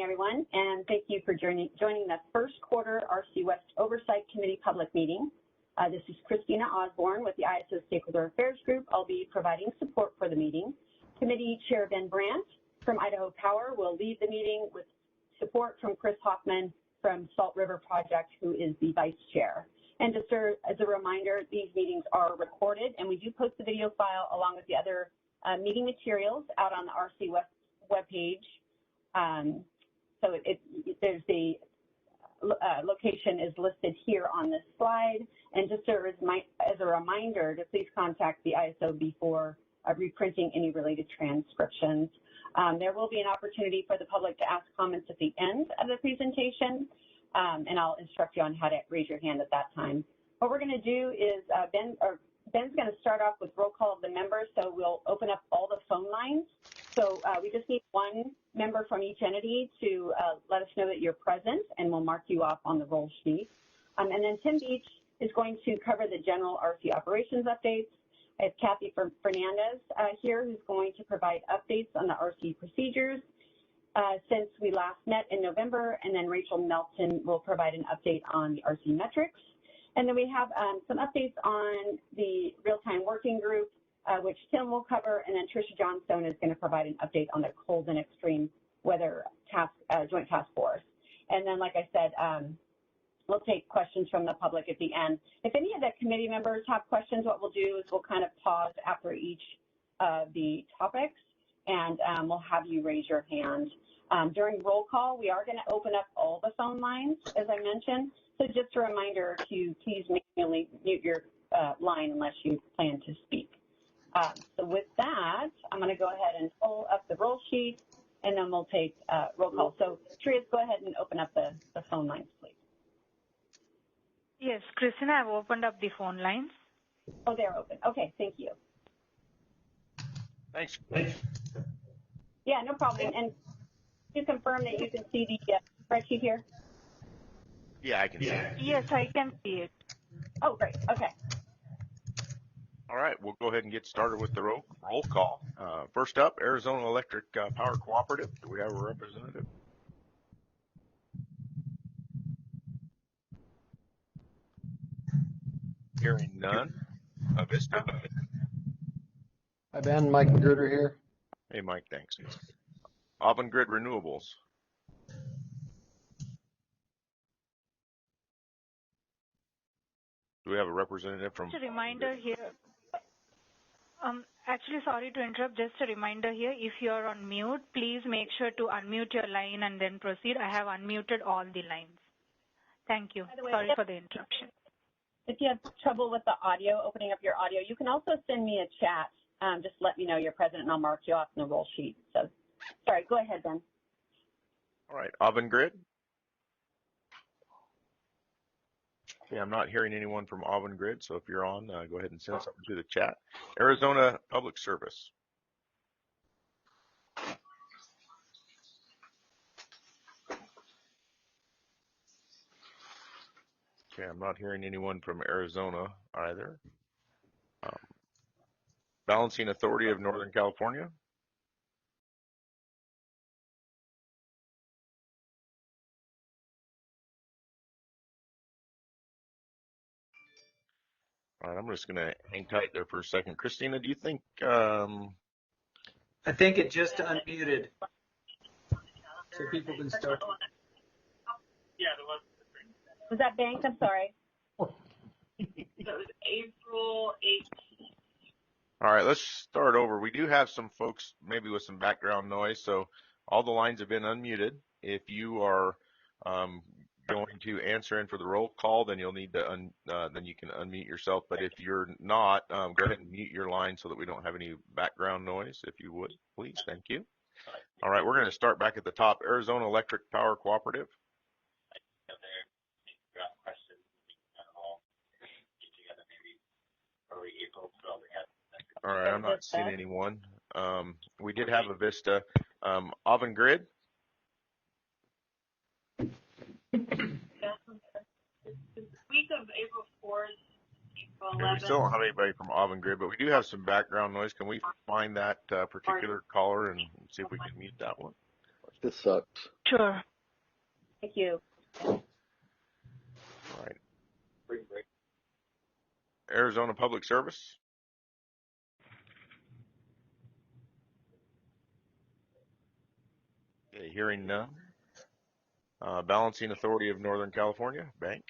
everyone, and thank you for joining the first quarter RC West Oversight Committee public meeting. This is Christina Osborne with the ISO Stakeholder Affairs Group. I'll be providing support for the meeting. Committee Chair Ben Brandt from Idaho Power will lead the meeting with support from Chris Hoffman from Salt River Project, who is the Vice Chair. And just as a reminder, these meetings are recorded, and we do post the video file along with the other meeting materials out on the RC West webpage. So there's the location is listed here on this slide. And just as a reminder to please contact the ISO before reprinting any related transcriptions. There will be an opportunity for the public to ask comments at the end of the presentation, and I'll instruct you on how to raise your hand at that time. What we're going to do is Ben's going to start off with roll call of the members, so we'll open up all the phone lines. So we just need one member from each entity to let us know that you're present, and we'll mark you off on the roll sheet. And then Tim Beach is going to cover the general RC operations updates. I have Kathy Fernandez here, who's going to provide updates on the RC procedures since we last met in November, and then Rachel Melton will provide an update on the RC metrics. And then we have some updates on the real-time working group, which Tim will cover, and then Tricia Johnstone is going to provide an update on the cold and extreme weather joint task force. And then, like I said, we'll take questions from the public at the end. If any of the committee members have questions, what we'll do is we'll kind of pause after each of the topics, and we'll have you raise your hand. During roll call, we are going to open up all the phone lines, as I mentioned. So just a reminder to please manually mute your line unless you plan to speak. So with that, I'm going to go ahead and pull up the roll sheet, and then we'll take roll call. So, Trias, go ahead and open up the phone lines, please. Yes, Christina, I've opened up the phone lines. Oh, they're open. Okay, thank you. Thanks. Yeah, no problem. And you confirm that you can see the spreadsheet here? Yeah, I can see it. Yes, I can see it. Oh, great. Okay. All right, we'll go ahead and get started with the roll call. First up, Arizona Electric Power Cooperative. Do we have a representative? Hearing none. Vista. Hi, Ben. Mike Magruder here. Hey, Mike, thanks. Avangrid Renewables. Do we have a representative from? Just a reminder here. Actually, sorry to interrupt. Just a reminder here. If you're on mute, please make sure to unmute your line and then proceed. I have unmuted all the lines. Thank you. Sorry for the interruption. If you have trouble with the audio, opening up your audio, you can also send me a chat. Just let me know you're present, and I'll mark you off in the roll sheet. So, sorry, go ahead, Ben. All right, Avangrid. Okay, I'm not hearing anyone from Avangrid, so if you're on, go ahead and send something to the chat. Arizona Public Service. Okay, I'm not hearing anyone from Arizona either. Balancing Authority of Northern California. All right, I'm just going to hang tight there for a second. Christina, do you think? I think it just unmuted, so people can start. Yeah, there was. Was that Banks? I'm sorry. So it was April 18th. All right, let's start over. We do have some folks maybe with some background noise, so all the lines have been unmuted. If you are going to answer in for the roll call, then you'll need to then you can unmute yourself. But if you're not, go ahead and mute your line so that we don't have any background noise, if you would, please. Thank you. All right, we're going to start back at the top. Arizona Electric Power Cooperative. All right, I'm not seeing anyone. We did have a Vista. Avangrid. The week of April 4th, April 11th. We still don't have anybody from Avangrid, but we do have some background noise. Can we find that particular caller and see if we can mute that one? This sucks. Sure. Thank you. All right. Arizona Public Service. Okay, hearing none. Balancing Authority of Northern California, Bank.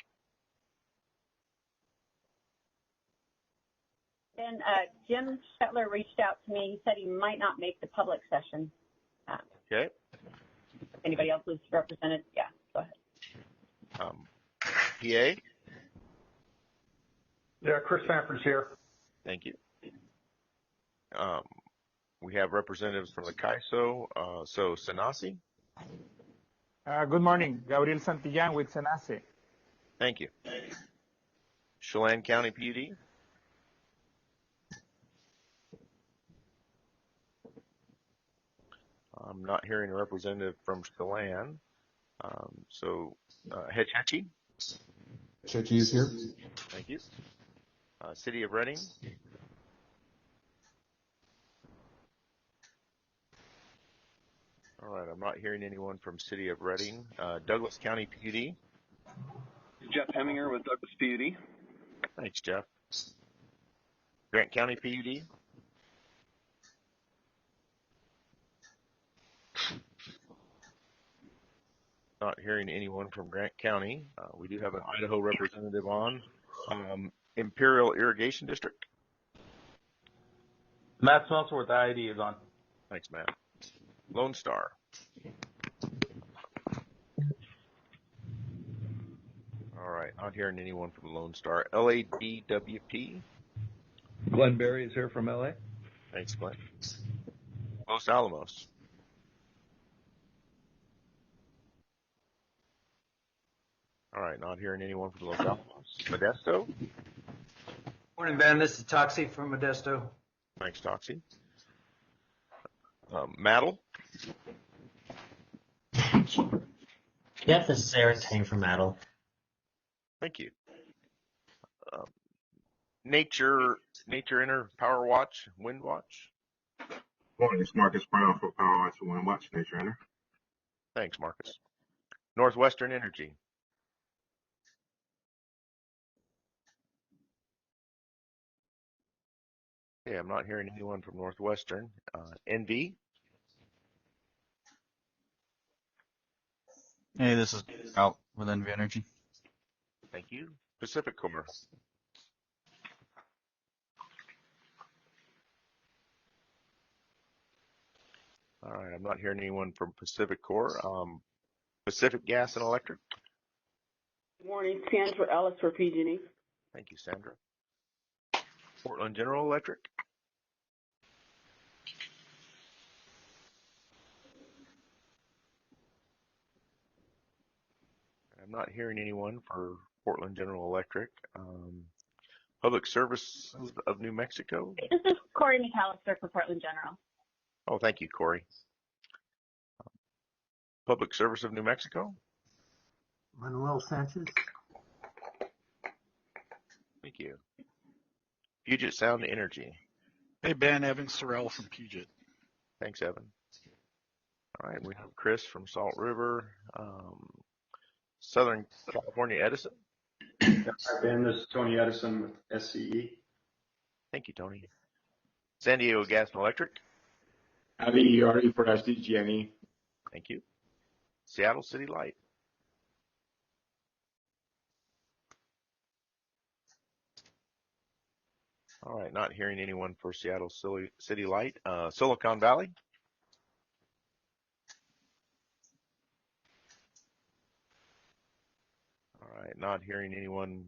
And Jim Shetler reached out to me. He said he might not make the public session. Okay. If anybody else is represented, yeah, go ahead. PA. Yeah, Chris Sanford's here. Thank you. We have representatives from the CAISO. So Sanasi. Good morning, Gabriel Santillan with Senase. Thank you. Chelan County PUD. I'm not hearing a representative from Chelan. Hetch Hetchy. Hetchy is here. Thank you. City of Reading. All right, I'm not hearing anyone from City of Reading. Douglas County PUD. Jeff Heminger with Douglas PUD. Thanks, Jeff. Grant County PUD. Not hearing anyone from Grant County. We do have an Idaho representative on. Imperial Irrigation District. Matt Smeltzer with IID is on. Thanks, Matt. Lone Star. All right, not hearing anyone from Lone Star. LADWP. Glenn Berry is here from LA. Thanks, Glenn. Los Alamos. All right, not hearing anyone from Los Alamos. Modesto. Morning, Ben. This is Toxie from Modesto. Thanks, Toxie. Maddle. Yep, this is Aaron Tang from Maddle. Thank you. Nature Inner Power Watch, Wind Watch. Morning, it's Marcus Brown for Power Watch and Wind Watch, Nature Inner. Thanks, Marcus. Northwestern Energy. Okay, I'm not hearing anyone from Northwestern. NV. Hey, this is out with NV Energy. Thank you. Pacific Core. All right, I'm not hearing anyone from Pacific Core. Pacific Gas and Electric. Good morning, Sandra Ellis for PG&E. Thank you, Sandra. Portland General Electric. I'm not hearing anyone for Portland General Electric. Public Service of New Mexico. This is Corey McAllister for Portland General. Oh, thank you, Corey. Public Service of New Mexico. Manuel Sanchez. Thank you. Puget Sound Energy. Hey, Ben, Evan Sorrell from Puget. Thanks, Evan. All right, we have Chris from Salt River. Southern California Edison. Hi, Ben, this is Tony Edison with SCE. Thank you, Tony. San Diego Gas and Electric. Ali Yari for SDG&E. Thank you. Seattle City Light. All right, not hearing anyone for Seattle City Light. Silicon Valley. All right, not hearing anyone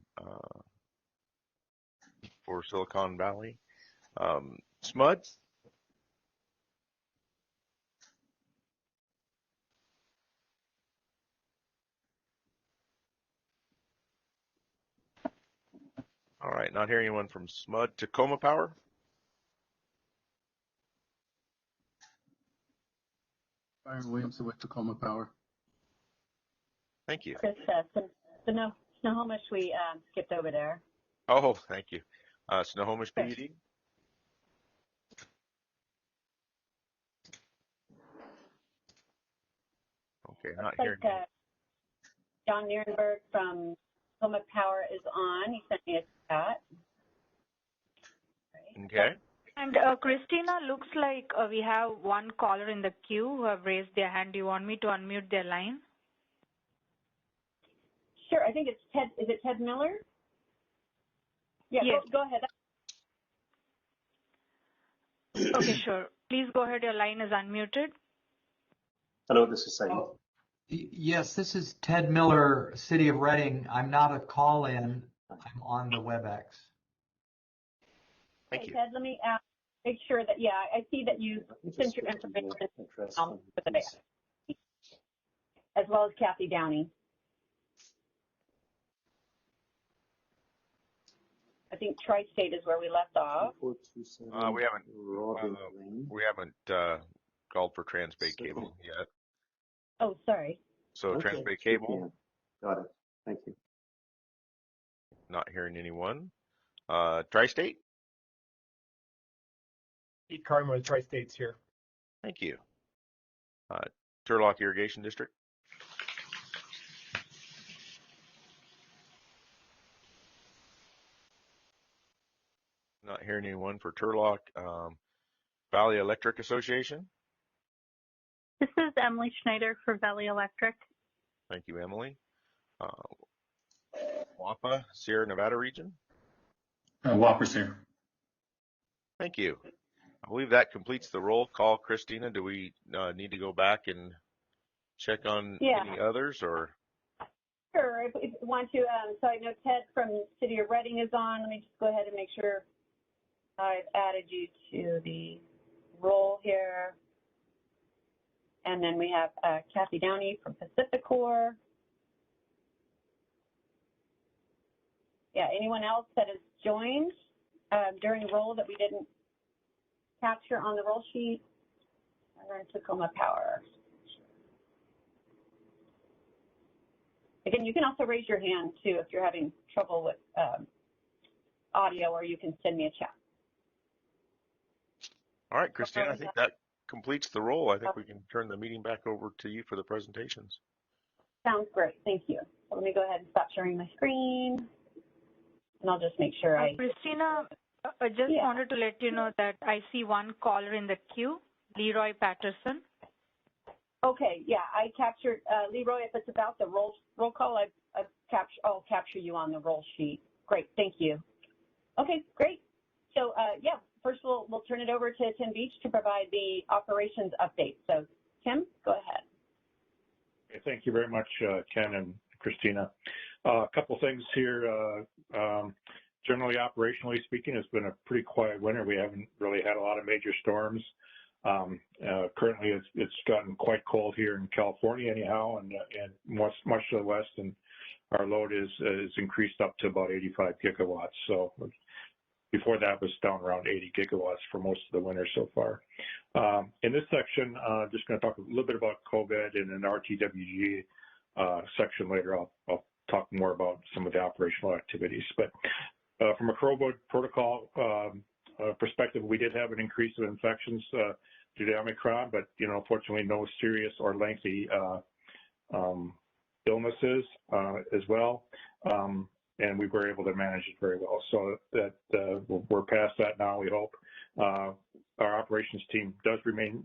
for Silicon Valley. SMUD. All right, not hearing anyone from SMUD. Tacoma Power. Byron Williamson with Tacoma Power. Thank you. Chris, Snohomish, we skipped over there. Oh, thank you. Snohomish PUD. Okay, not Looks hearing. like John Nierenberg from Tacoma Power is on. He sent me a chat. Okay. And Christina, looks like we have one caller in the queue who have raised their hand. Do you want me to unmute their line? Sure, I think it's Ted. Is it Ted Miller? Yeah, yes. Go ahead. Okay, sure. Please go ahead. Your line is unmuted. Hello, this is Saeed. Yes, this is Ted Miller, City of Reading. I'm not a call-in. I'm on the WebEx. Thank you. Ted, let me make sure that, I see that you sent your information as well as Kathy Downey. I think Tri-State is where we left off. We haven't called for Transbay Cable yet. Oh, sorry. So okay. Transbay Cable. Got it. Thank you. Not hearing anyone. Tri-State. Pete Carmen with Tri-State's here. Thank you. Turlock Irrigation District. Not hearing anyone for Turlock. Valley Electric Association. This is Emily Schneider for Valley Electric. Thank you, Emily. WAPA, Sierra Nevada region. WAPA's here. Thank you. I believe that completes the roll call. Christina, do we need to go back and check on any others, or? Sure, if you want to. So I know Ted from City of Reading is on. Let me just go ahead and make sure I've added you to the roll here. And then we have Kathy Downey from Pacificor. Yeah, anyone else that has joined during the roll that we didn't capture on the roll sheet? And then Tacoma Power. Again, you can also raise your hand too if you're having trouble with audio, or you can send me a chat. All right, Christina, I think that completes the roll. I think we can turn the meeting back over to you for the presentations. Sounds great. Thank you. So let me go ahead and stop sharing my screen, and I'll just make sure Christina, I just wanted to let you know that I see one caller in the queue, Leroy Patterson. Okay, I captured Leroy. If it's about the roll call, I'll capture you on the roll sheet. Great, thank you. Okay, great. So first we'll turn it over to Tim Beach to provide the operations update. So Tim, go ahead. Okay, thank you very much, Ken and Christina. A couple things here. Generally, operationally speaking, it's been a pretty quiet winter. We haven't really had a lot of major storms. Currently, it's gotten quite cold here in California, anyhow, and much to the west, and our load is increased up to about 85 gigawatts. So before that was down around 80 gigawatts for most of the winter so far. In this section, just going to talk a little bit about COVID and an RTWG section later. I'll talk more about some of the operational activities. But from a COVID protocol perspective, we did have an increase of infections due to Omicron, but fortunately no serious or lengthy illnesses as well, and we were able to manage it very well. So that we're past that now, we hope. Our operations team does remain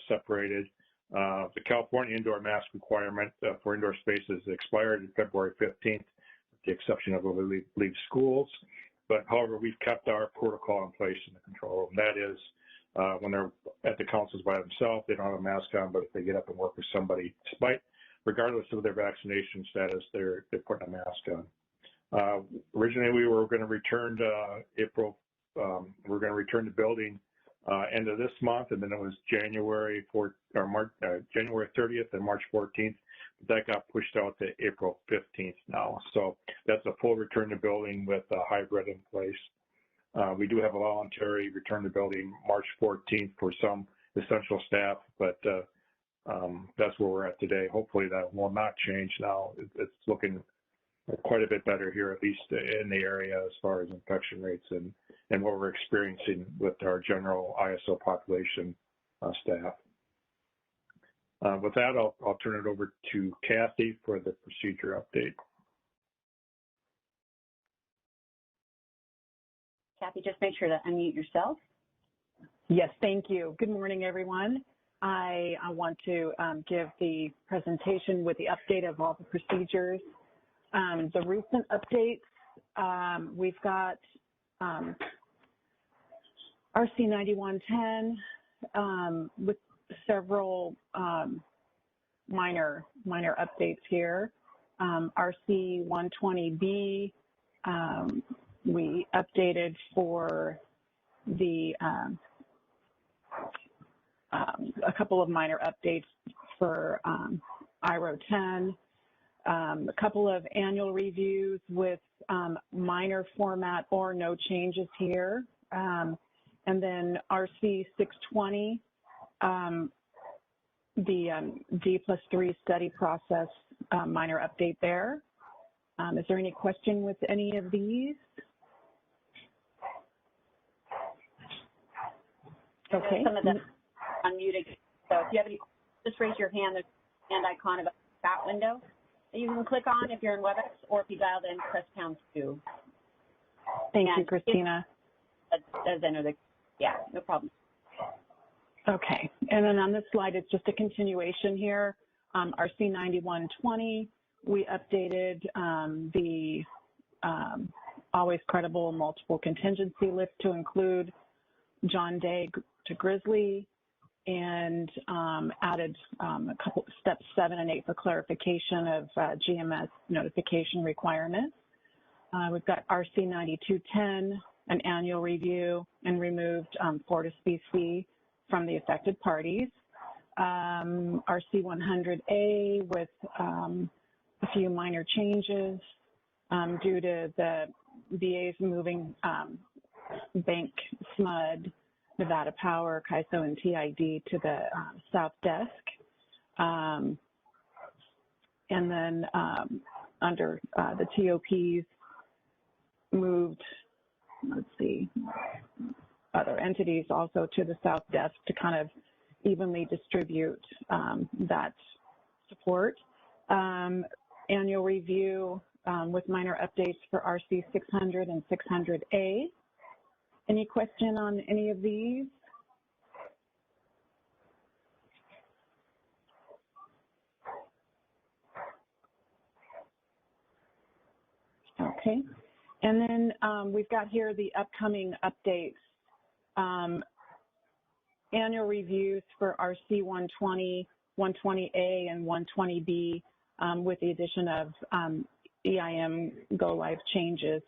separated. The California indoor mask requirement for indoor spaces expired on February 15th, with the exception of when we leave schools. But however, we've kept our protocol in place in the control room. That is, when they're at the councils by themselves, they don't have a mask on, but if they get up and work with somebody, regardless of their vaccination status, they're putting a mask on. Originally, we were going to return to we're going to return to building end of this month, and then it was January 30th and March 14th. That got pushed out to April 15th now. So that's a full return to building with a hybrid in place. We do have a voluntary return to building March 14th for some essential staff, but that's where we're at today. Hopefully that will not change now. It's looking quite a bit better here, at least in the area as far as infection rates and what we're experiencing with our general ISO population staff. With that, I'll turn it over to Kathy for the procedure update. Kathy, just make sure to unmute yourself. Yes, thank you. Good morning, everyone. I want to give the presentation with the update of all the procedures. The recent updates, we've got RC 9110 with several minor updates here. RC 120B, we updated for the a couple of minor updates for IRO 10, a couple of annual reviews with minor format or no changes here, and then RC 620, the D+3 study process, minor update there. Is there any question with any of these? Okay. Some of them unmuted. So if you have any questions, just raise your hand. There's a hand icon of a chat window that you can click on if you're in WebEx, or if you dialed in, press #2. Thank you, Christina. As I know the, yeah, no problem. Okay, and then on this slide, it's just a continuation here. RC 9120, we updated the always credible multiple contingency list to include John Day to Grizzly, and added a couple steps 7 and 8 for clarification of GMS notification requirements. We've got RC 9210, an annual review, and removed Fortis BC from the affected parties. RC 100A with a few minor changes due to the VAs moving Bank, SMUD, Nevada Power, CAISO, and TID to the south desk. And then under the TOPs, moved, let's see, other entities also to the south desk to kind of evenly distribute that support. Annual review with minor updates for RC 600 and 600A. Any question on any of these? Okay, and then we've got here the upcoming updates. Annual reviews for RC 120, 120A, and 120B with the addition of EIM go live changes.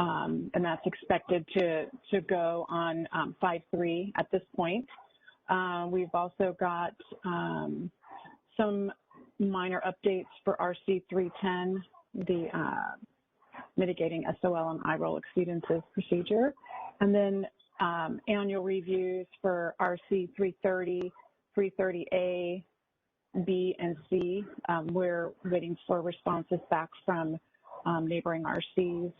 And that's expected to go on 5/3 at this point. We've also got some minor updates for RC 310, the mitigating SOL and IROL exceedances procedure. And then annual reviews for RC 330, 330A, B, and C. We're waiting for responses back from neighboring RCs,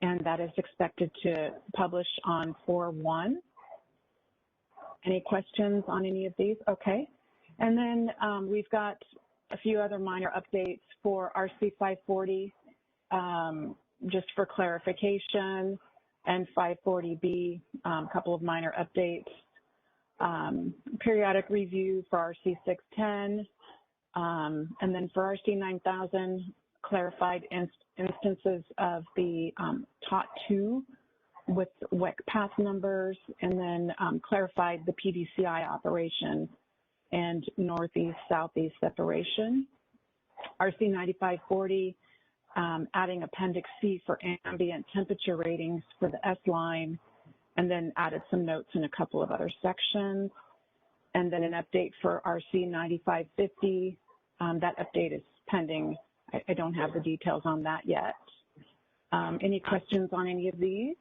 and that is expected to publish on 4/1. Any questions on any of these? Okay. And then we've got a few other minor updates for RC 540, just for clarification, and 540B, a couple of minor updates. Periodic review for RC 610, and then for RC 9000, clarified instances of the TOT2 with WEC path numbers, and then clarified the PDCI operation and northeast-southeast separation. RC 9540, adding Appendix C for ambient temperature ratings for the S line, and then added some notes in a couple of other sections. And then an update for RC 9550. That update is pending. I don't have the details on that yet. Any questions on any of these?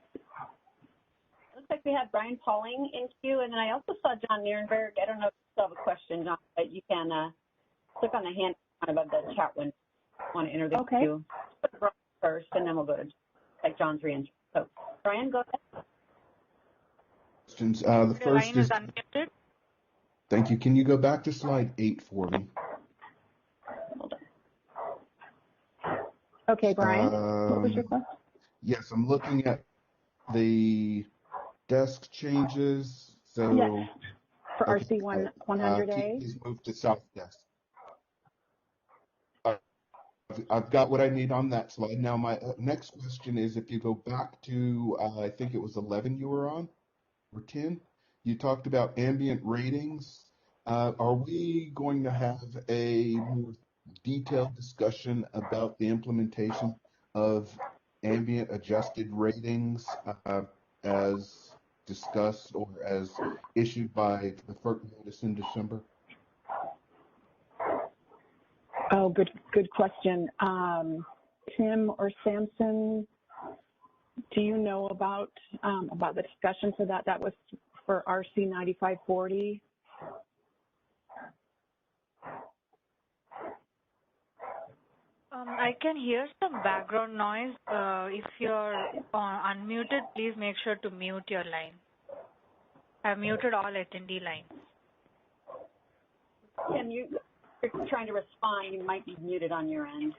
Looks like we have Brian Pauling in queue, and then I also saw John Nierenberg. I don't know if you still have a question, John, but you can click on the hand above the chat window if you want to enter the queue. Put Brian first, and then we'll go to like John's re-entry. So, Brian, go ahead. Questions. The Your first line is unmuted. Thank you. Can you go back to slide 8 for me? Okay, Brian, what was your question? Yes, I'm looking at the desk changes. So yes, for okay, RC 100A. Please move to south desk. I've got what I need on that slide. Now, my next question is, if you go back to, I think it was 11 you were on, or 10, you talked about ambient ratings. Are we going to have a more detailed discussion about the implementation of ambient adjusted ratings as discussed or as issued by the FERC notice in December? Oh, good question. Tim or Samson, do you know about the discussion for that? That was for RC 9540. I can hear some background noise. If you're unmuted, please make sure to mute your line. I've muted all attendee lines. Tim, you're trying to respond. You might be muted on your end.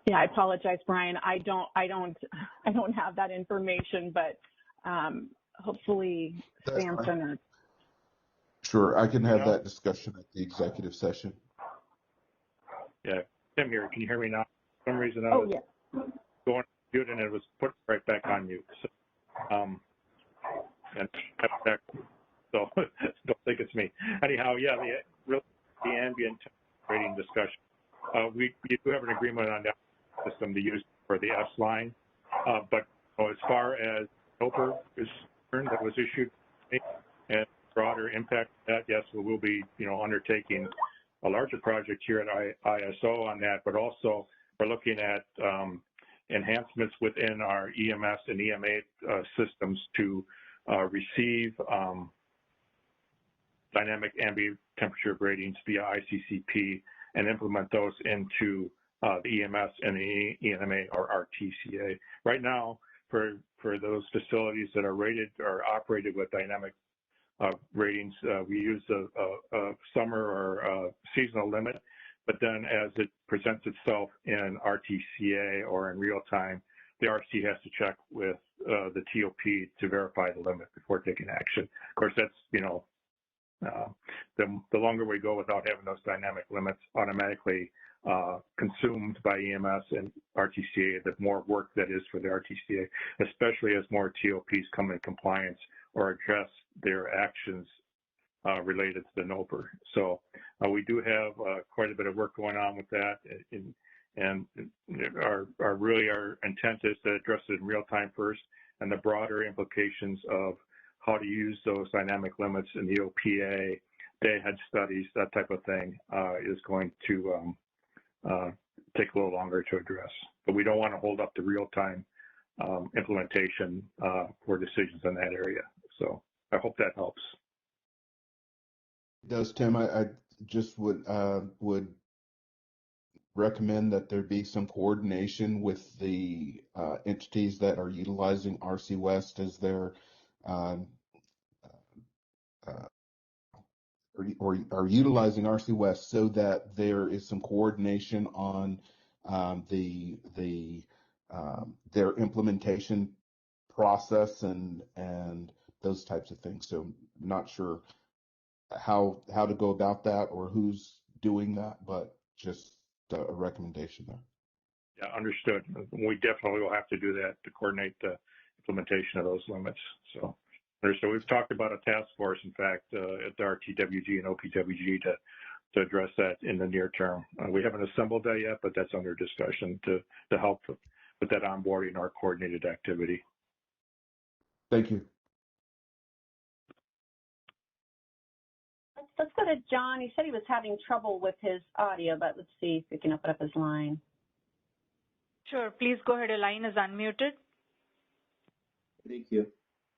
Yeah, I apologize, Brian. I don't have that information, but hopefully That's Samson fine. or. Sure, I can have that discussion at the executive session. Yeah, Tim here. Can you hear me now? For some reason I was going to mute and it was put right back on mute. So, and so don't think it's me. Anyhow, yeah, the ambient rating discussion. We do have an agreement on that system to use for the S line, but as far as NOPR is concerned, that was issued and broader impact of that, yes, we will be, undertaking a larger project here at ISO on that, but also we're looking at enhancements within our EMS and EMA systems to receive dynamic ambient temperature ratings via ICCP and implement those into the EMS and the EMA or RTCA. Right now, for those facilities that are rated or operated with dynamic ratings, we use a summer or seasonal limit, but then as it presents itself in RTCA or in real time, the RC has to check with the TOP to verify the limit before taking action. Of course, that's, the longer we go without having those dynamic limits automatically consumed by EMS and RTCA, the more work that is for the RTCA, especially as more TOPs come in compliance or address their actions related to the NOPR. So we do have quite a bit of work going on with that, and our intent is to address it in real time first, and the broader implications of how to use those dynamic limits in the OPA, day-ahead studies, that type of thing, is going to take a little longer to address. But we don't want to hold up the real-time implementation for decisions in that area. So I hope that helps. It does, Tim. I just would recommend that there be some coordination with the entities that are utilizing RC West as their or are utilizing RC West, so that there is some coordination on their implementation process and those types of things. So I'm not sure how to go about that or who's doing that, but just a recommendation there. Yeah, understood. We definitely will have to do that to coordinate the implementation of those limits. So understood. We've talked about a task force, in fact, at the RTWG and OPWG to address that in the near term. We haven't assembled that yet, but that's under discussion to help with that onboarding or coordinated activity. Thank you. Let's go to John. He said he was having trouble with his audio, but let's see if we can open up his line. Sure, please go ahead. Your line is unmuted. Thank you.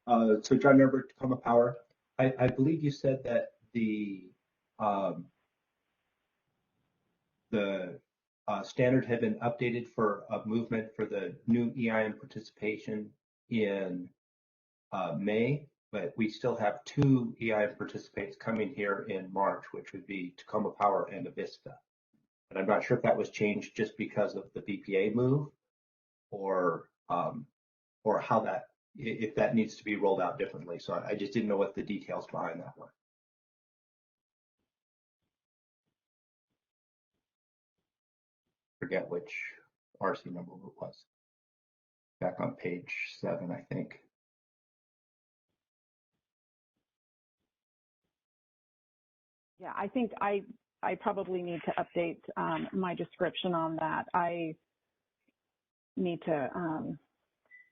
So John Nerber, Tacoma Power. I believe you said that the standard had been updated for a movement for the new EIM participation in May, but we still have 2 EIM participants coming here in March, which would be Tacoma Power and Avista. And I'm not sure if that was changed just because of the BPA move, or how that, if that needs to be rolled out differently. So I just didn't know what the details behind that were. Forget which RC number it was. Back on page 7, I think. Yeah, I think I probably need to update my description on that. I need to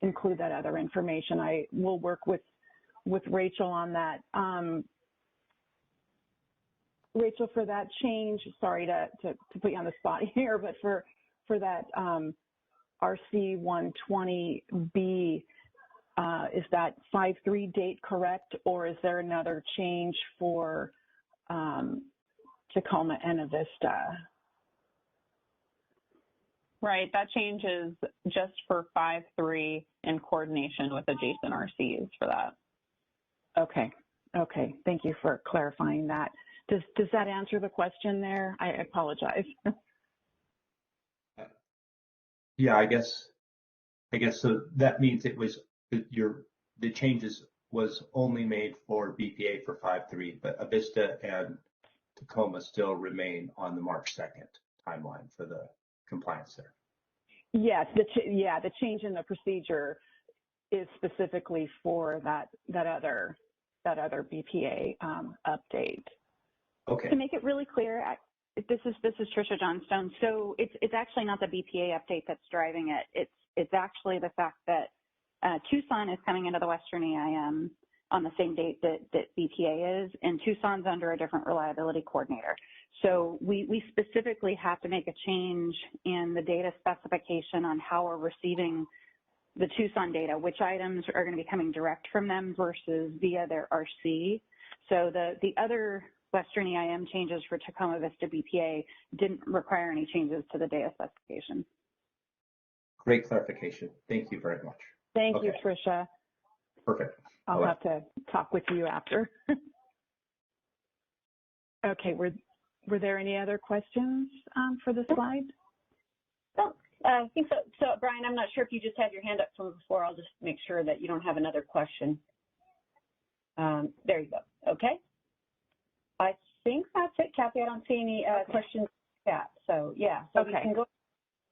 include that other information. I will work with Rachel on that. Rachel, for that change, sorry to put you on the spot here, but for that RC 120B, is that 5/3 date correct, or is there another change for Tacoma and Avista? Right, that change is just for 5/3 in coordination with adjacent RCs for that. Okay, thank you for clarifying that. Does that answer the question there? I apologize. Yeah, I guess so. That means it was the changes was only made for BPA for 5/3, but Avista and Tacoma still remain on the March 2nd timeline for the compliance there. Yes, the change in the procedure is specifically for that other BPA update. Okay. To make it really clear, this is Tricia Johnstone. So it's actually not the BPA update that's driving it. It's actually the fact that Tucson is coming into the Western EIM on the same date that BPA is, and Tucson's under a different reliability coordinator. So we specifically have to make a change in the data specification on how we're receiving the Tucson data, which items are going to be coming direct from them versus via their RC. So the other Western EIM changes for Tacoma Vista BPA didn't require any changes to the data specification. Great clarification. Thank you very much. Thank you, Tricia. Perfect. I'll have to talk with you after. Okay, were there any other questions for the slide? No, I think so. So, Brian, I'm not sure if you just had your hand up from before. I'll just make sure that you don't have another question. There you go. Okay. I think that's it, Kathy. I don't see any questions in the chat. So, yeah. So we can go.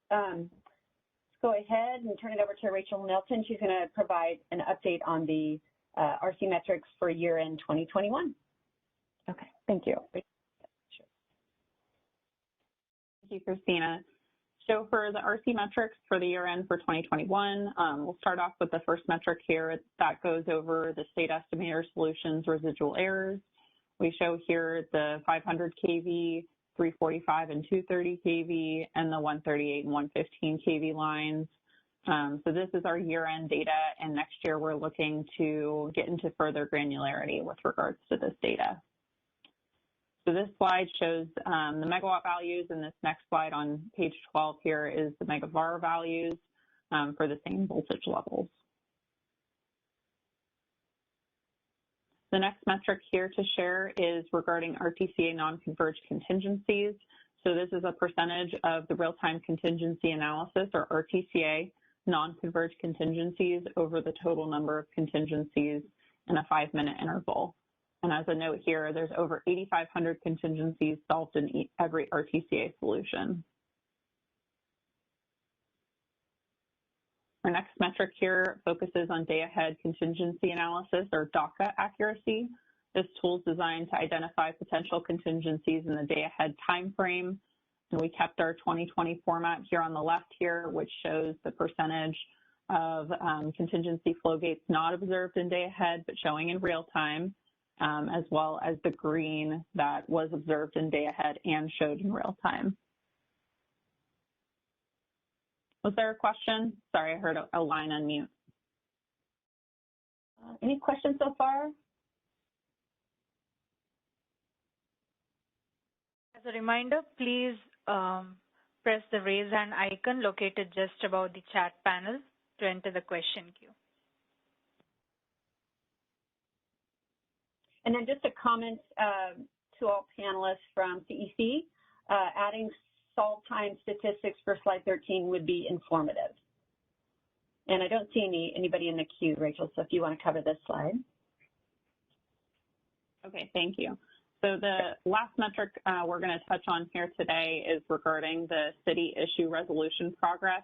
Let's go ahead and turn it over to Rachel Nelson. She's going to provide an update on the RC metrics for year-end 2021. Okay. Thank you. Thank you, Christina. So for the RC metrics for the year end for 2021, we'll start off with the first metric here that goes over the state estimator solutions residual errors. We show here the 500 kV, 345 and 230 kV, and the 138 and 115 kV lines. So this is our year-end data, and next year we're looking to get into further granularity with regards to this data. So this slide shows the megawatt values, and this next slide on page 12 here is the megavar values for the same voltage levels. The next metric here to share is regarding RTCA non-converged contingencies. So this is a percentage of the real-time contingency analysis, or RTCA, non-converged contingencies over the total number of contingencies in a 5-minute interval. And as a note here, there's over 8,500 contingencies solved in every RTCA solution. Our next metric here focuses on day-ahead contingency analysis, or DACA accuracy. This tool is designed to identify potential contingencies in the day-ahead time frame. And we kept our 2020 format here on the left here, which shows the percentage of contingency flow gates not observed in day-ahead, but showing in real time, as well as the green that was observed in day-ahead and showed in real time. Was there a question? Sorry, I heard a line unmute. Any questions so far? As a reminder, please press the raise hand icon located just above the chat panel to enter the question queue. And then just a comment to all panelists from CEC, adding solve time statistics for slide 13 would be informative. And I don't see anybody in the queue, Rachel, so if you want to cover this slide. Okay, thank you. So the last metric we're going to touch on here today is regarding the city issue resolution progress.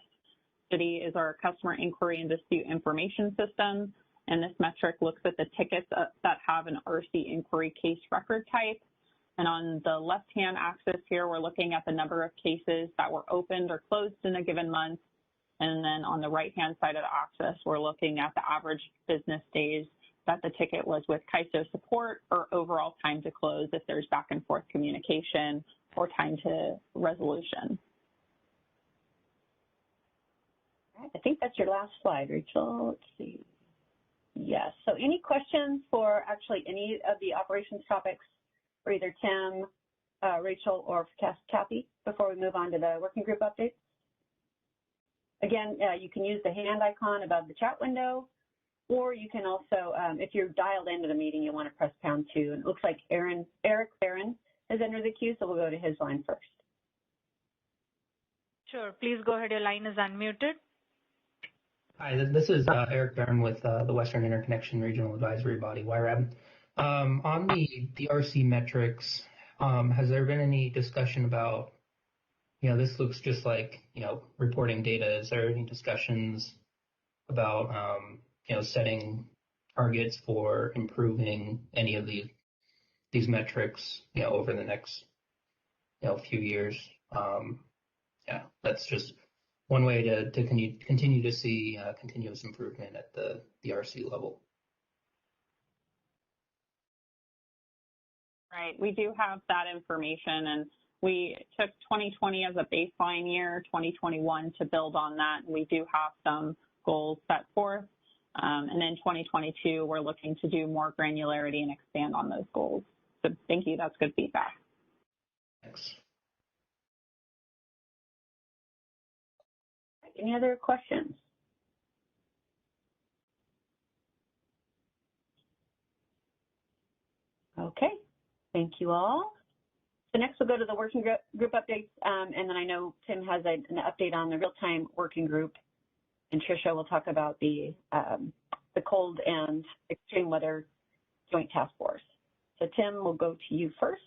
City is our customer inquiry and dispute information system, and this metric looks at the tickets that have an RC inquiry case record type. And on the left-hand axis here, we're looking at the number of cases that were opened or closed in a given month. And then on the right-hand side of the axis, we're looking at the average business days that the ticket was with CAISO support or overall time to close if there's back and forth communication or time to resolution. I think that's your last slide, Rachel. Let's see. Yes, so any questions for actually any of the operations topics for either Tim, Rachel, or Kathy before we move on to the working group updates? Again, you can use the hand icon above the chat window, or you can also, if you're dialed into the meeting, you want to press #2. And it looks like Eric Barron has entered the queue, so we'll go to his line first. Sure, please go ahead. Your line is unmuted. Hi, this is Eric Barron with the Western Interconnection Regional Advisory Body, WIRAB. On the RC metrics, has there been any discussion about, this looks just like, reporting data. Is there any discussions about, setting targets for improving any of these metrics, over the next, few years? Yeah, that's just one way to continue to see continuous improvement at the RC level. Right, we do have that information, and we took 2020 as a baseline year, 2021 to build on that. We do have some goals set forth, and then 2022 we're looking to do more granularity and expand on those goals. So thank you, that's good feedback. Thanks. Any other questions? Okay, thank you all. So next we'll go to the working group updates, and then I know Tim has an update on the real-time working group, and Tricia will talk about the cold and extreme weather joint task force. So Tim, we'll go to you first.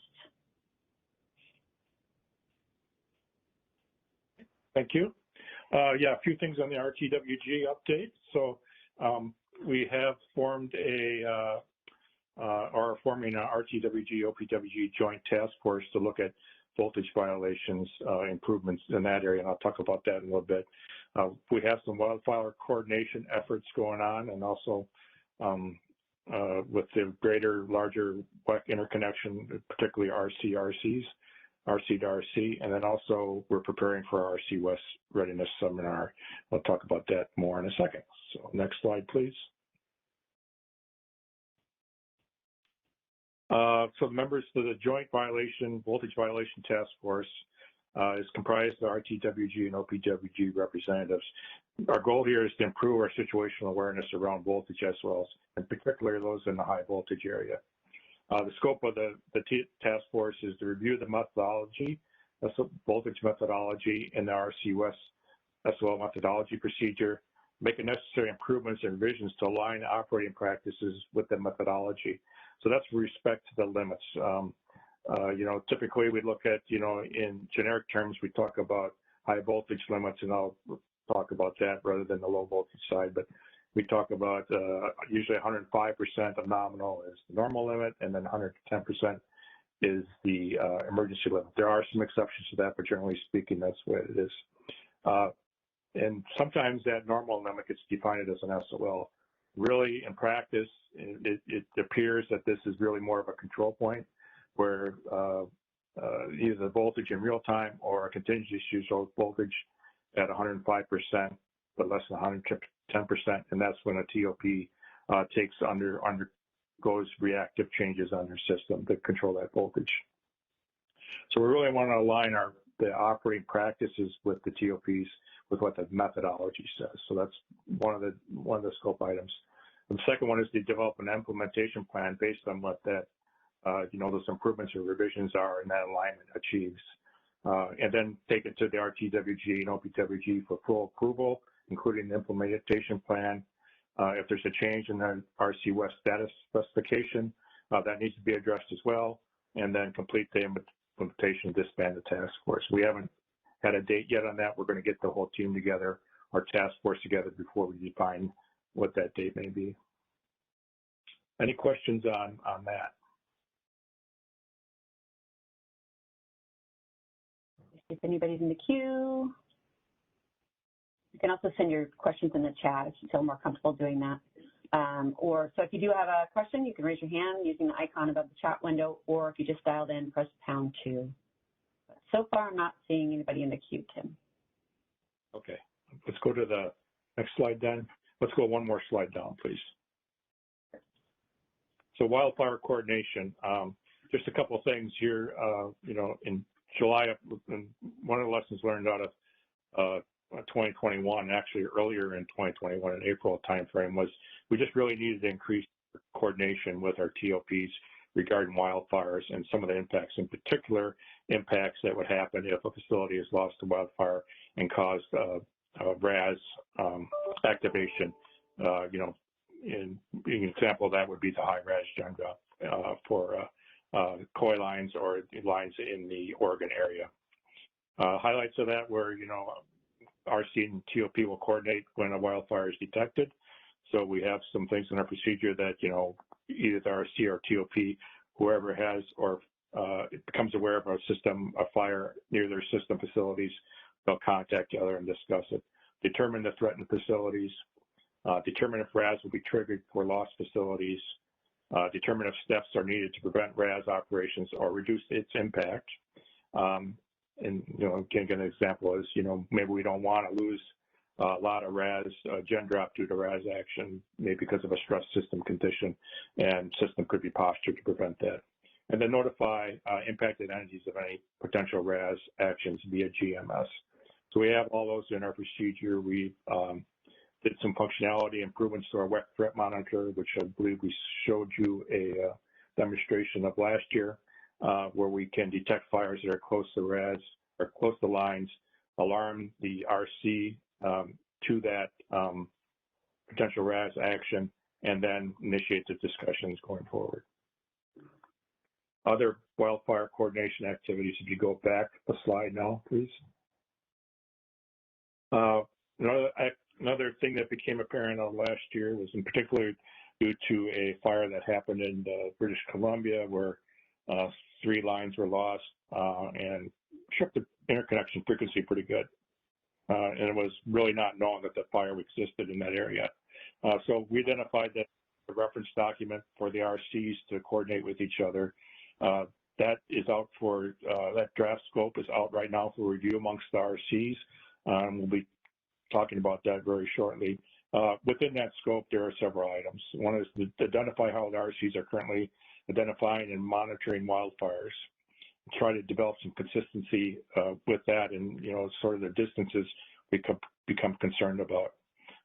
Thank you. Yeah, a few things on the RTWG update. So we have formed are forming an RTWG, OPWG joint task force to look at voltage violations, improvements in that area, and I'll talk about that in a little bit. We have some wildfire coordination efforts going on, and also with the larger WEC interconnection, particularly RC to RC, and then also we're preparing for our RC West Readiness seminar. I'll talk about that more in a second. So next slide, please. So the members of the Joint Voltage Violation Task Force is comprised of RTWG and OPWG representatives. Our goal here is to improve our situational awareness around voltage as well as, in particular, those in the high voltage area. The scope of the task force is to review the methodology, voltage methodology in the RC West SOL methodology procedure, making necessary improvements and revisions to align operating practices with the methodology. So that's with respect to the limits. Typically we look at, in generic terms, we talk about high voltage limits, and I'll talk about that rather than the low voltage side. But we talk about usually 105% of nominal is the normal limit, and then 110% is the emergency limit. There are some exceptions to that, but generally speaking, that's what it is. And sometimes that normal limit gets defined as an SOL. Really, in practice, it appears that this is really more of a control point where either the voltage in real time or a contingency issue shows voltage at 105%, but less than 110%, and that's when a TOP undergoes reactive changes on their system to control that voltage. So we really want to align our the operating practices with the TOPs with what the methodology says. So that's one of the scope items. And the second one is to develop an implementation plan based on what that those improvements or revisions are and that alignment achieves. And then take it to the RTWG and OPWG for full approval, including the implementation plan. If there's a change in the RC West status specification, that needs to be addressed as well, and then complete the implementation, disband the task force. We haven't had a date yet on that. We're going to get the whole team together, our task force together, before we define what that date may be. Any questions on that? If anybody's in the queue, you can also send your questions in the chat if you feel more comfortable doing that. So if you do have a question, you can raise your hand using the icon above the chat window, or if you just dialed in, press #2. But so far, I'm not seeing anybody in the queue, Tim. Okay, let's go to the next slide then. Let's go one more slide down, please. So wildfire coordination, just a couple of things here, in July, one of the lessons learned out of 2021, actually earlier in 2021, in April timeframe, was we just really needed to increase coordination with our TOPs regarding wildfires and some of the impacts, in particular impacts that would happen if a facility is lost to wildfire and caused RAS activation. An example of that would be the high RAS gen drop for coil lines or lines in the Oregon area. Highlights of that were, RC and TOP will coordinate when a wildfire is detected. So we have some things in our procedure that, either the RC or TOP, whoever has or becomes aware of a fire near their system facilities, they'll contact the other and discuss it. Determine the threatened facilities. Determine if RAS will be triggered for lost facilities. Determine if steps are needed to prevent RAS operations or reduce its impact. And, again, an example is, maybe we don't want to lose a lot of RAS gen drop due to RAS action, maybe because of a stress system condition, and system could be postured to prevent that. And then notify impacted entities of any potential RAS actions via GMS. So we have all those in our procedure. We did some functionality improvements to our wet threat monitor, which I believe we showed you a demonstration of last year, where we can detect fires that are close to RAS or close to lines, alarm the RC to that potential RAS action, and then initiate the discussions going forward. Other wildfire coordination activities, if you go back a slide now, please. Another thing that became apparent last year was in particular due to a fire that happened in British Columbia, where 3 lines were lost and shook the interconnection frequency pretty good. And it was really not known that the fire existed in that area. So we identified that the reference document for the RCs to coordinate with each other. That is out for, that draft scope is out right now for review amongst the RCs. We'll be talking about that very shortly. Within that scope, there are several items. One is to identify how the RCs are currently identifying and monitoring wildfires. Try to develop some consistency with that, and sort of the distances we become concerned about.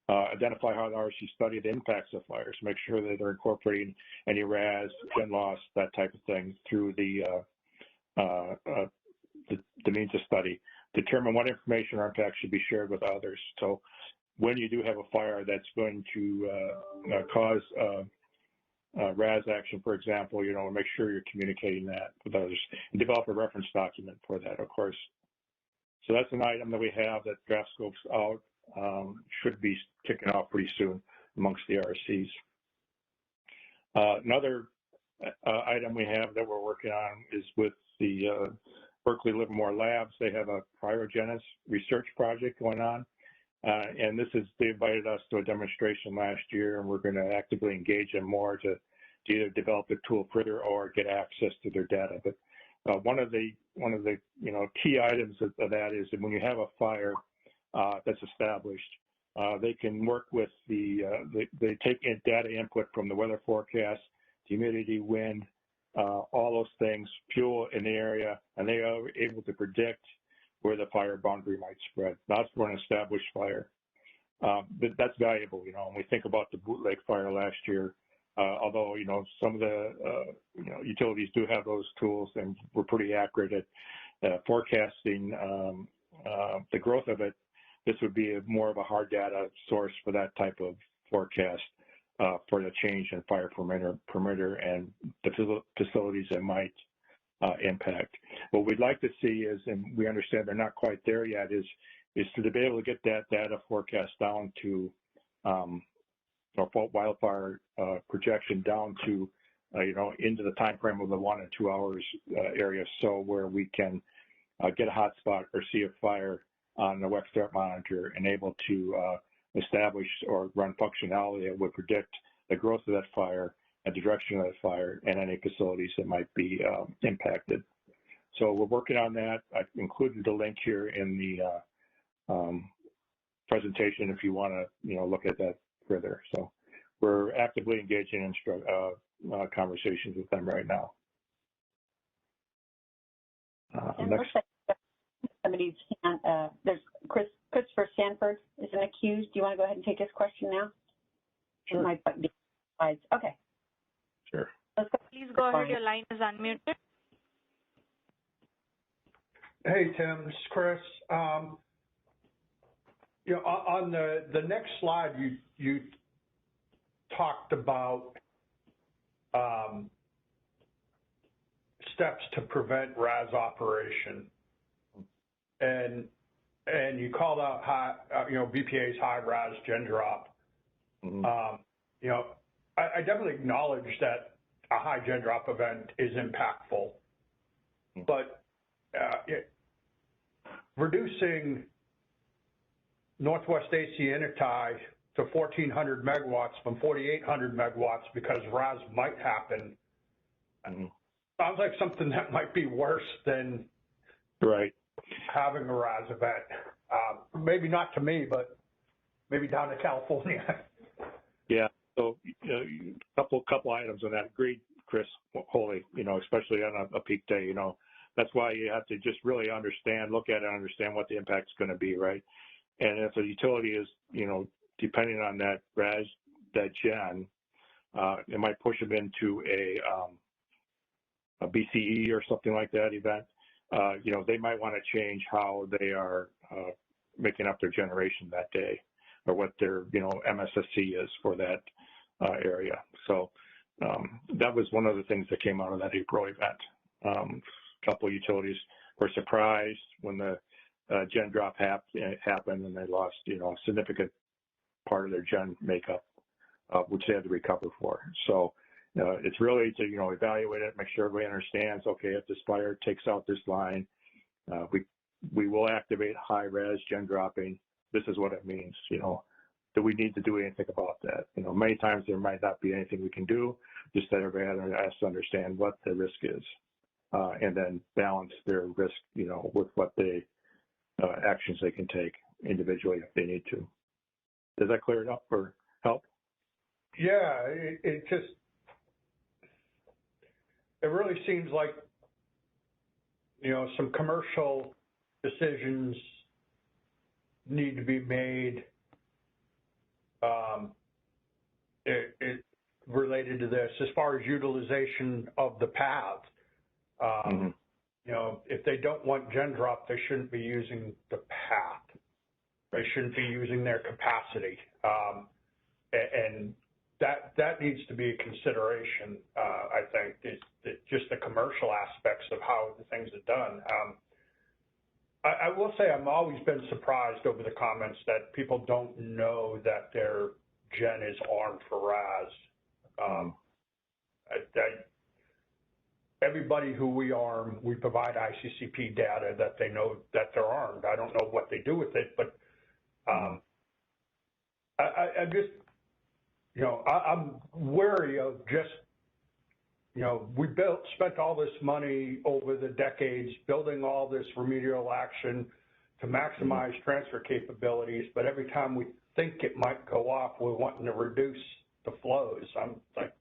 Identify how the RC study the impacts of fires. Make sure that they're incorporating any RAS, gen loss, that type of thing through the means of study. Determine what information or impacts should be shared with others. So when you do have a fire that's going to cause RAS action, for example, make sure you're communicating that with others, and develop a reference document for that, of course. So that's an item that we have that draft scope's out, should be kicking off pretty soon amongst the RCs. Another item we have that we're working on is with the Berkeley Livermore Labs. They have a cryogenesis research project going on. And they invited us to a demonstration last year, and we're going to actively engage them more to either develop the tool further or get access to their data. But one of the key items of that is that when you have a fire that's established, they can work with they take in data input from the weather forecast, humidity, wind, all those things, fuel in the area, and they are able to predict where the fire boundary might spread, not for an established fire. But that's valuable, when we think about the Boot Lake fire last year, although, some of the, utilities do have those tools and we're pretty accurate at forecasting the growth of it. This would be more of a hard data source for that type of forecast for the change in fire perimeter and the facilities that might impact. What we'd like to see is, and we understand they're not quite there yet, is to be able to get that data forecast down to wildfire projection down to into the time frame of the 1 and 2 hours area, so where we can get a hot spot or see a fire on the wet threat monitor and able to establish or run functionality that would predict the growth of that fire and the direction of that fire and any facilities that might be impacted. So we're working on that. I've included the link here in the presentation if you want to look at that further. So we're actively engaging in conversations with them right now. Next. Somebody's hand, there's Christopher Sanford is an accused. Do you want to go ahead and take his question now? Sure. Okay. Sure. Let's go. Please go ahead. Your line is unmuted. Hey, Tim. This is Chris. On the next slide, you talked about steps to prevent RAS operation. And you called out high, BPA's high RAS gen drop. Mm-hmm. I definitely acknowledge that a high gen drop event is impactful, but reducing Northwest AC intertie to 1,400 megawatts from 4,800 megawatts because RAS might happen sounds like something that might be worse than right. having a RAS event. Maybe not to me, but maybe down to California. Yeah. So couple items on that. Agreed, Chris, wholly. Especially on a peak day. That's why you have to just really look at it, and understand what the impact's going to be, right? And if the utility is, depending on that RAS, that gen, it might push them into a BCE or something like that event. They might want to change how they are making up their generation that day, or what their MSSC is for that area. So that was one of the things that came out of that April event. A couple of utilities were surprised when the gen drop happened, and they lost a significant part of their gen makeup, which they had to recover for. So it's really to evaluate it, make sure everybody understands. Okay, if this fire takes out this line, we will activate high res gen dropping. This is what it means. Do we need to do anything about that? Many times there might not be anything we can do. Just that everybody has to understand what the risk is, and then balance their risk, with what they actions they can take individually if they need to. Does that clear it up or help? Yeah, it really seems like, some commercial decisions need to be made it related to this as far as utilization of the path. If they don't want gen drop, they shouldn't be using the path. They shouldn't be using their capacity. And that needs to be a consideration, I think, is just the commercial aspects of how the things are done. I will say I've always been surprised over the comments that people don't know that their gen is armed for RAS. Everybody who we arm, we provide ICCP data that they know that they're armed. I don't know what they do with it, but I just, I'm wary of just, we spent all this money over the decades building all this remedial action to maximize transfer capabilities, but every time we think it might go off, we're wanting to reduce the flows. I'm like,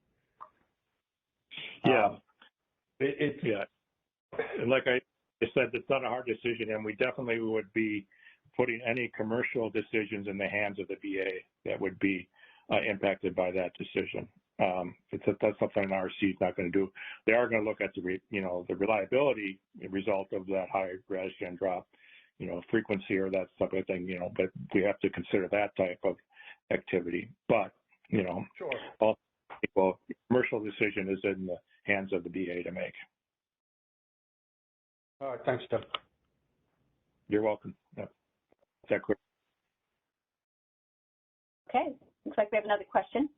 yeah. And like I it said it's not a hard decision, and we definitely would be putting any commercial decisions in the hands of the VA that would be impacted by that decision. That's something an RC is not going to do. They are going to look at the the reliability result of that high RAS gen drop, frequency or that type of thing, but we have to consider that type of activity. But sure. Well, commercial decision is in the hands of the VA to make. All right, thanks, Tim. You're welcome. Yeah. Is that clear? Okay, looks like we have another question.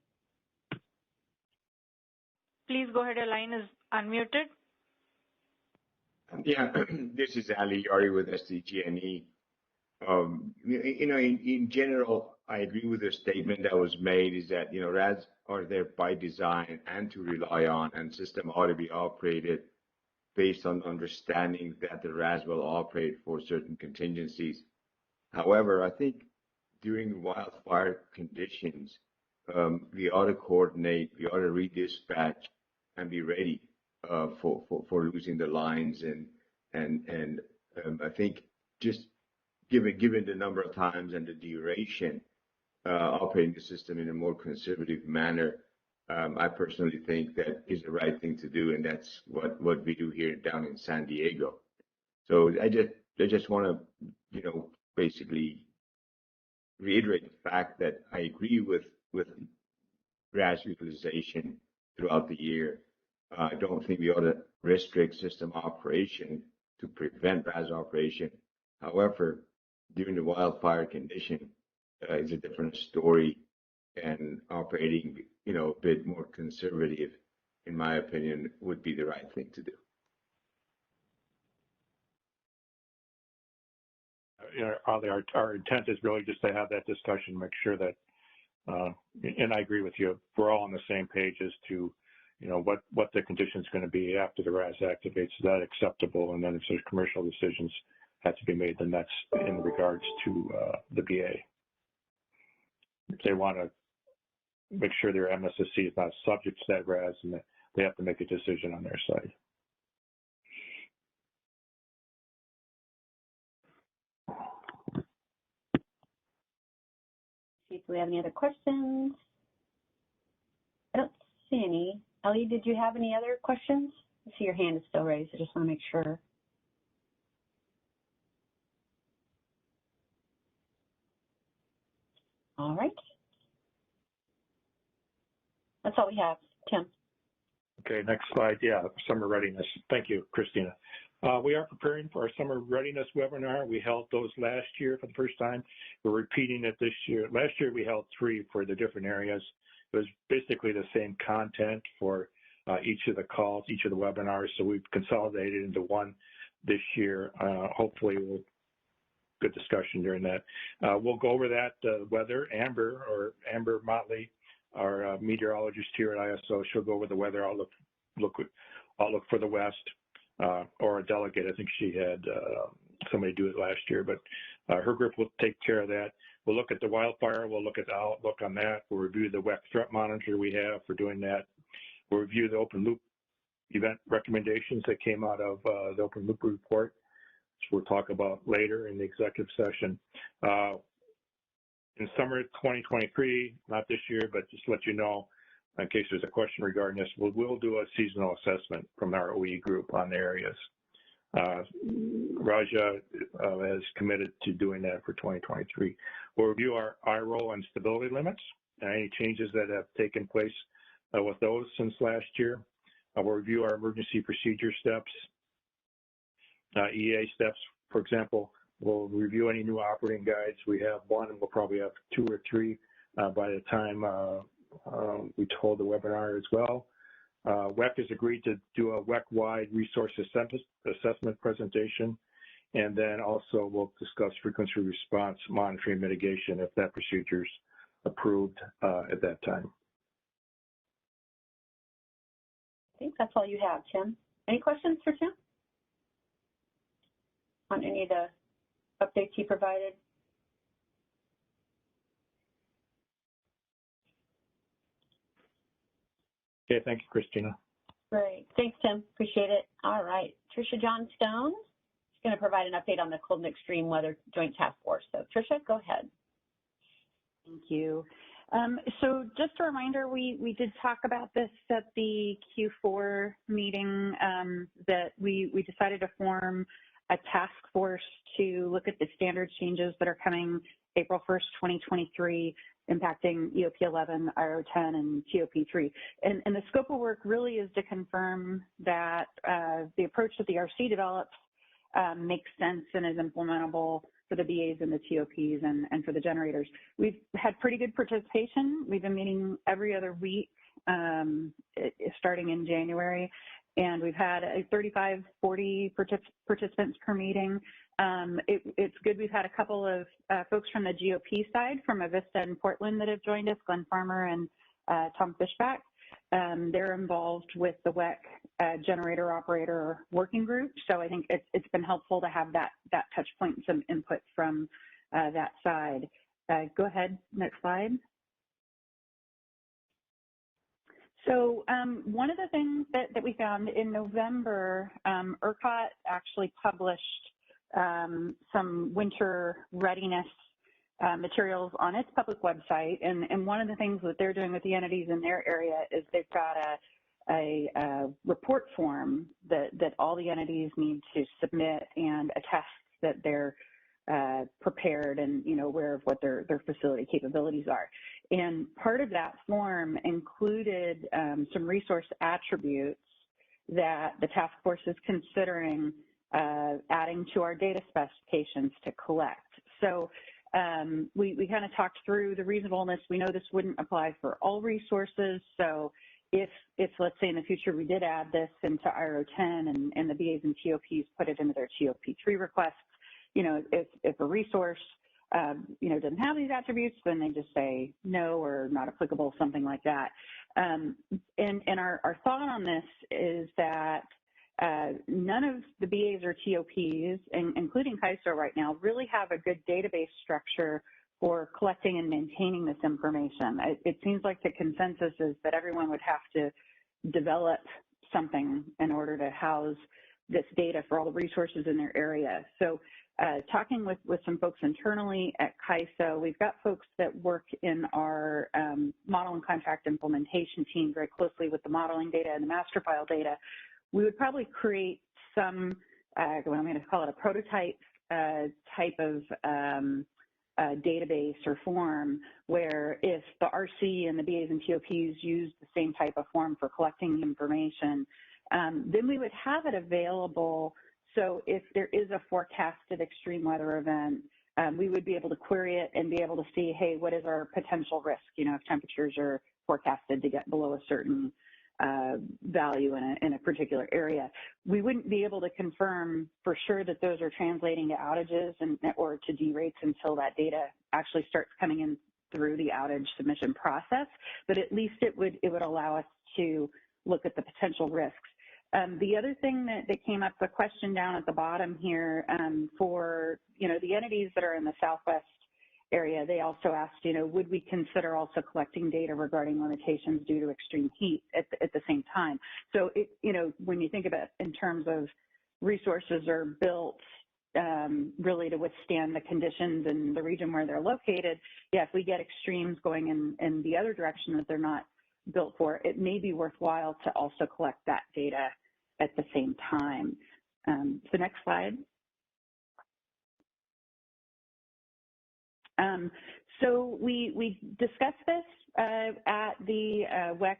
Please go ahead, your line is unmuted. Yeah, this is Ali Yari with SDG&E. In general, I agree with the statement that was made is that, RAS are there by design and to rely on, and system ought to be operated based on understanding that the RAS will operate for certain contingencies. However, I think during wildfire conditions, we ought to coordinate, we ought to redispatch and be ready for losing the lines. And I think just given the number of times and the duration, operating the system in a more conservative manner, I personally think that is the right thing to do, and that's what we do here down in San Diego. So I just want to, basically reiterate the fact that I agree with RAS utilization throughout the year. I don't think we ought to restrict system operation to prevent RAS operation. However, during the wildfire condition, it's a different story, and operating, a bit more conservative, in my opinion, would be the right thing to do. Our intent is really just to have that discussion, make sure that, and I agree with you, we're all on the same page as to, what the condition is going to be after the RAS activates. Is that acceptable? And then if there's commercial decisions have to be made, then that's in regards to the VA. If they want to make sure their MSSC is not subject to that RAS, and that they have to make a decision on their side. See if we have any other questions. I don't see any. Ellie, did you have any other questions? I see your hand is still raised. I just want to make sure. All right. That's all we have. Tim. Okay, next slide. Yeah, summer readiness. Thank you, Christina. We are preparing for our summer readiness webinar. We held those last year for the first time. We're repeating it this year. Last year we held 3 for the different areas. It was basically the same content for each of the calls, each of the webinars. So we've consolidated into one this year. Hopefully good discussion during that. We'll go over that weather. Amber Motley, our meteorologist here at ISO, she'll go over the weather outlook for the West, or a delegate. I think she had somebody do it last year, but her group will take care of that. We'll look at the wildfire. We'll look at the outlook on that. We'll review the WEC threat monitor we have for doing that. We'll review the open loop event recommendations that came out of the open loop report, which we'll talk about later in the executive session. In summer 2023, not this year, but just to let you know, in case there's a question regarding this, we'll do a seasonal assessment from our OE group on the areas. Raja has committed to doing that for 2023. We'll review our IRO and stability limits and any changes that have taken place with those since last year. We'll review our emergency procedure steps, EA steps, for example. We'll review any new operating guides. We have one, and we'll probably have 2 or 3 by the time we hold the webinar as well. WEC has agreed to do a WEC-wide resource assessment presentation, and then also we'll discuss frequency response monitoring mitigation if that procedure's approved at that time. I think that's all you have, Tim. Any questions for Tim on any of the updates he provided? Okay, thank you, Christina. Great. Thanks, Tim. Appreciate it. All right. Tricia Johnstone, going to provide an update on the cold and extreme weather joint task force. So Tricia, go ahead. Thank you. So just a reminder, we did talk about this at the Q4 meeting, that we decided to form a task force to look at the standard changes that are coming April 1st, 2023, impacting EOP 11, IRO 10, and TOP 3. And the scope of work really is to confirm that the approach that the RC develops makes sense and is implementable for the BAs and the TOPs and for the generators. We've had pretty good participation. We've been meeting every other week starting in January, and we've had 35, 40 participants per meeting. It's good. We've had a couple of folks from the GOP side, from Avista and Portland, that have joined us, Glenn Farmer and Tom Fishback. They're involved with the WEC generator operator working group. So I think it's been helpful to have that touch point and some input from that side. Go ahead, next slide. So one of the things that we found in November, ERCOT actually published some winter readiness materials on its public website, and one of the things that they're doing with the entities in their area is they've got a report form that all the entities need to submit and attest that they're prepared and aware of what their facility capabilities are. And part of that form included some resource attributes that the task force is considering adding to our data specifications to collect. So we kind of talked through the reasonableness. We know this wouldn't apply for all resources. So if let's say in the future we did add this into IRO 10 and the BAs and TOPs put it into their TOP 3 requests, if a resource doesn't have these attributes, then they just say no or not applicable, something like that. And our thought on this is that none of the BAs or TOPs, including CAISO right now, really have a good database structure for collecting and maintaining this information. It seems like the consensus is that everyone would have to develop something in order to house this data for all the resources in their area. So talking with some folks internally at CAISO, we've got folks that work in our model and contract implementation team very closely with the modeling data and the master file data. We would probably create some, I'm going to call it a prototype type of database or form where if the RC and the BAs and TOPs use the same type of form for collecting information, then we would have it available. So if there is a forecasted extreme weather event, we would be able to query it and be able to see, hey, what is our potential risk? If temperatures are forecasted to get below a certain value in a particular area. We wouldn't be able to confirm for sure that those are translating to outages or to derates until that data actually starts coming in through the outage submission process, but at least it would allow us to look at the potential risks. The other thing that came up, the question down at the bottom here for the entities that are in the Southwest area, they also asked, would we consider also collecting data regarding limitations due to extreme heat at the same time? So, when you think about in terms of resources are built really to withstand the conditions in the region where they're located, if we get extremes going in the other direction that they're not built for, it may be worthwhile to also collect that data at the same time. So next slide. So we discussed this at the WEC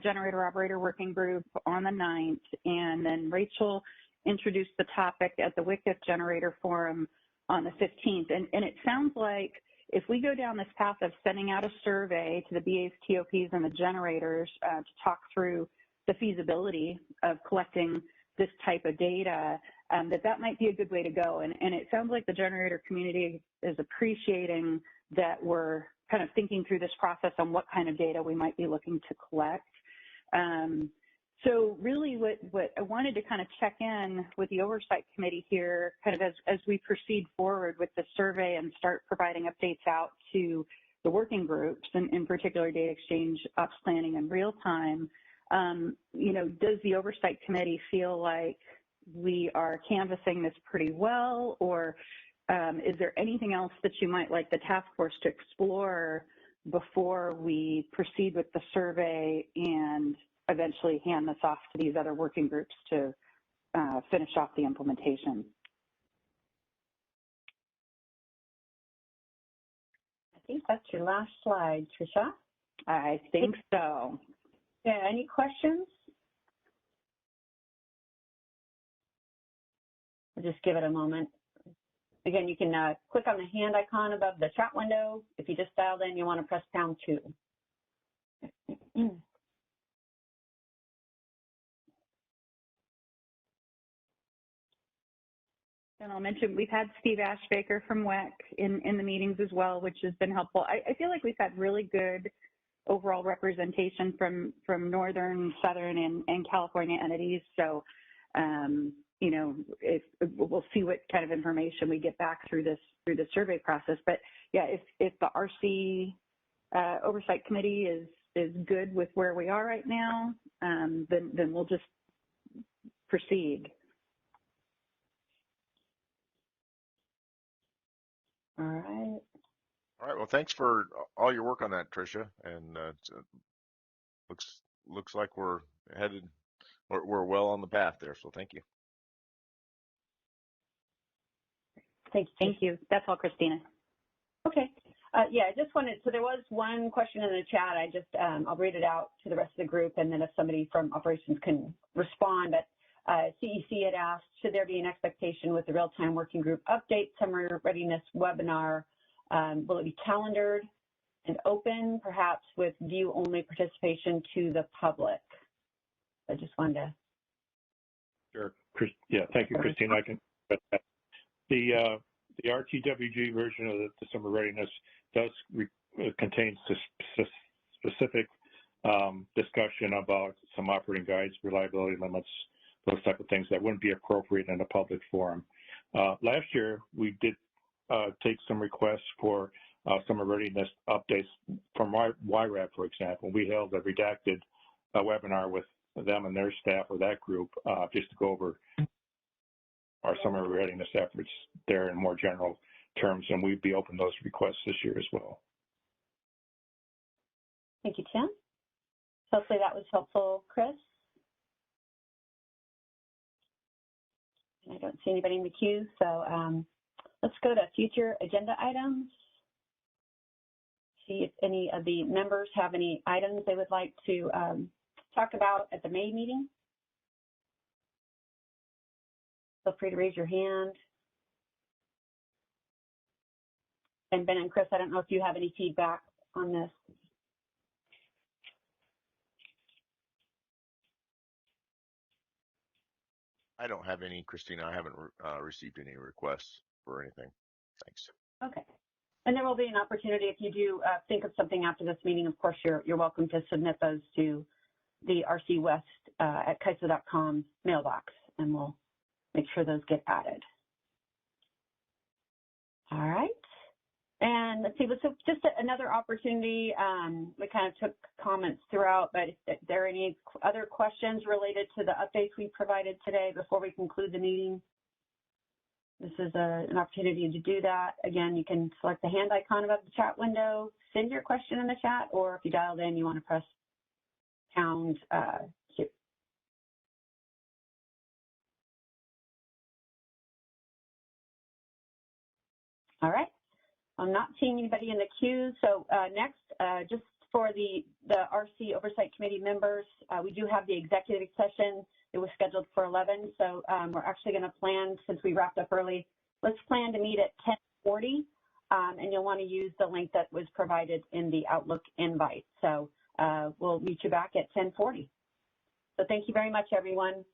Generator Operator Working Group on the 9th, and then Rachel introduced the topic at the WICF Generator Forum on the 15th. And it sounds like if we go down this path of sending out a survey to the BAs, TOPs, and the generators to talk through the feasibility of collecting this type of data, that might be a good way to go. And it sounds like the generator community is appreciating that we're kind of thinking through this process on what kind of data we might be looking to collect. So really what I wanted to kind of check in with the Oversight Committee here, kind of as we proceed forward with the survey and start providing updates out to the working groups, and in particular data exchange, ops planning, and real time, does the Oversight Committee feel like we are canvassing this pretty well, or is there anything else that you might like the task force to explore before we proceed with the survey and eventually hand this off to these other working groups to finish off the implementation? I think that's your last slide, Tricia. I think so. Yeah, any questions? I'll just give it a moment. Again, you can click on the hand icon above the chat window. If you just dialed in, you want to press pound 2. And I'll mention we've had Steve Ashbaker from WEC in the meetings as well, which has been helpful. I feel like we've had really good overall representation from Northern, Southern, and California entities. So, you know, we'll see what kind of information we get back through the survey process. But yeah, if the RC Oversight Committee is good with where we are right now, then we'll just proceed. All right. All right. Well, thanks for all your work on that, Tricia. And looks like we're well on the path there. So thank you. Thank you. That's all, Christina. Okay. Yeah, I just wanted, so there was one question in the chat. I just, I'll read it out to the rest of the group, and then if somebody from operations can respond. But CEC had asked, should there be an expectation with the real-time working group update summer readiness webinar? Will it be calendared and open, perhaps with view-only participation to the public? I just wanted to. Sure. Yeah, thank you, Christine. I can. The RTWG version of the summer readiness does contain specific discussion about some operating guides, reliability limits, those type of things that wouldn't be appropriate in a public forum. Last year, we did take some requests for summer readiness updates from YRAB, for example. We held a redacted webinar with them and their staff or that group just to go over our summer readiness efforts there in more general terms, and we'd be open to those requests this year as well. Thank you, Tim. Hopefully that was helpful, Chris. I don't see anybody in the queue, so let's go to future agenda items. See if any of the members have any items they would like to talk about at the May meeting. Feel free to raise your hand. And Ben and Chris, I don't know if you have any feedback on this. I don't have any, Christina. I haven't received any requests for anything. Thanks. Okay. And there will be an opportunity if you do think of something after this meeting. Of course, you're welcome to submit those to the RCWest at KISO.com mailbox, and we'll make sure those get added. All right. And let's see, so just another opportunity. We kind of took comments throughout, but if there are any other questions related to the updates we provided today before we conclude the meeting, this is an opportunity to do that. Again, you can select the hand icon above the chat window, send your question in the chat, or if you dialed in, you want to press pound 2. All right. I'm not seeing anybody in the queue. So next, just for the RC Oversight Committee members, we do have the executive session. It was scheduled for 11. So we're actually going to plan, since we wrapped up early, let's plan to meet at 10:40. And you'll want to use the link that was provided in the Outlook invite. So we'll meet you back at 10:40. So thank you very much, everyone.